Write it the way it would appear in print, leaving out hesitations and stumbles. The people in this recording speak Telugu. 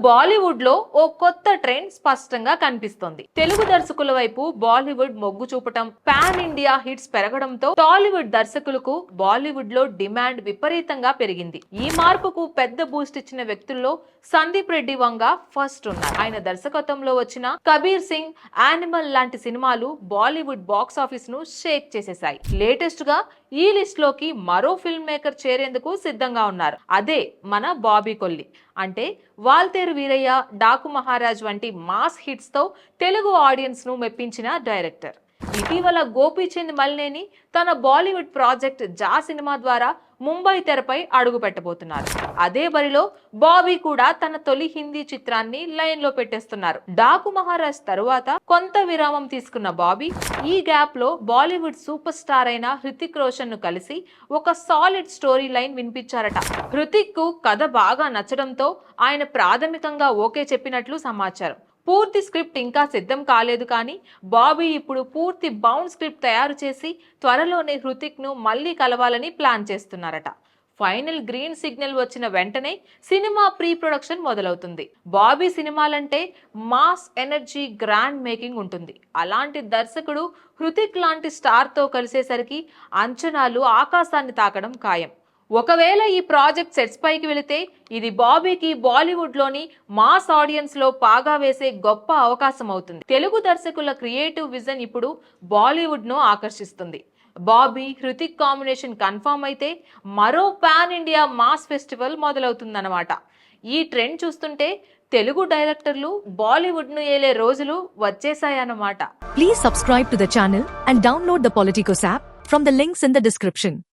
బాలీవుడ్ లో ఓ కొత్త ట్రెండ్ స్పష్టంగా కనిపిస్తోంది. తెలుగు దర్శకుల వైపు బాలీవుడ్ మొగ్గు చూపటం, పాన్ ఇండియా హిట్స్ పెరగడంతో టాలీవుడ్ దర్శకులకు బాలీవుడ్ లో డిమాండ్ విపరీతంగా పెరిగింది. ఈ మార్పుకు పెద్ద బూస్ట్ ఇచ్చిన వ్యక్తుల్లో సందీప్ రెడ్డి వంగ ఫస్ట్ ఉన్నారు. ఆయన దర్శకత్వంలో వచ్చిన కబీర్ సింగ్, యానిమల్ లాంటి సినిమాలు బాలీవుడ్ బాక్స్ ఆఫీస్ ను షేక్ చేసేశాయి. లేటెస్ట్ గా ఈ లిస్ట్ లోకి మరో ఫిల్మ్ మేకర్ చేరేందుకు సిద్ధంగా ఉన్నారు. అదే మన బాబీ కొల్లి. అంటే వాల్తేరు వీరయ్య, డాకు మహారాజ్ వంటి మాస్ హిట్స్ తో తెలుగు ఆడియన్స్ ను మెప్పించిన డైరెక్టర్. ఇటీవల గోపీచంద్ మల్నేని తన బాలీవుడ్ ప్రాజెక్ట్ జా సినిమా ద్వారా ముంబై తెరపై అడుగు పెట్టబోతున్నారు. అదే బరిలో బాబీ కూడా తన తొలి హిందీ చిత్రాన్ని లైన్ లో పెట్టేస్తున్నారు. డాకు మహారాజ్ తరువాత కొంత విరామం తీసుకున్న బాబీ ఈ గ్యాప్ లో బాలీవుడ్ సూపర్ స్టార్ అయిన హృతిక్ రోషన్ ను కలిసి ఒక సాలిడ్ స్టోరీ లైన్ వినిపించారట. హృతిక్ కు కథ బాగా నచ్చడంతో ఆయన ప్రాథమికంగా ఓకే చెప్పినట్లు సమాచారం. పూర్తి స్క్రిప్ట్ ఇంకా సిద్ధం కాలేదు, కానీ బాబీ ఇప్పుడు పూర్తి బౌండ్ స్క్రిప్ట్ తయారు చేసి త్వరలోనే హృతిక్ ను మళ్ళీ కలవాలని ప్లాన్ చేస్తున్నారట. ఫైనల్ గ్రీన్ సిగ్నల్ వచ్చిన వెంటనే సినిమా ప్రీ ప్రొడక్షన్ మొదలవుతుంది. బాబీ సినిమాలంటే మాస్ ఎనర్జీ, గ్రాండ్ మేకింగ్ ఉంటుంది. అలాంటి దర్శకుడు హృతిక్ లాంటి స్టార్ తో కలిసేసరికి అంచనాలు ఆకాశాన్ని తాకడం ఖాయం. ఒకవేళ ఈ ప్రాజెక్ట్ సెట్స్ పైకి వెళితే ఇది బాబీకి బాలీవుడ్ లోని మాస్ ఆడియన్స్ లో పాగా వేసే గొప్ప అవకాశం అవుతుంది. తెలుగు దర్శకుల క్రియేటివ్ విజన్ ఇప్పుడు బాలీవుడ్ ను ఆకర్షిస్తుంది. బాబీ, హృతిక్ కాంబినేషన్ కన్ఫర్మ్ అయితే మరో పాన్ ఇండియా మాస్ ఫెస్టివల్ మొదలవుతుందన్నమాట. ఈ ట్రెండ్ చూస్తుంటే తెలుగు డైరెక్టర్లు బాలీవుడ్ ను ఏలే రోజులు వచ్చేసాయన్నమాట. Please subscribe to the channel and download the Politicos app from the links in the description.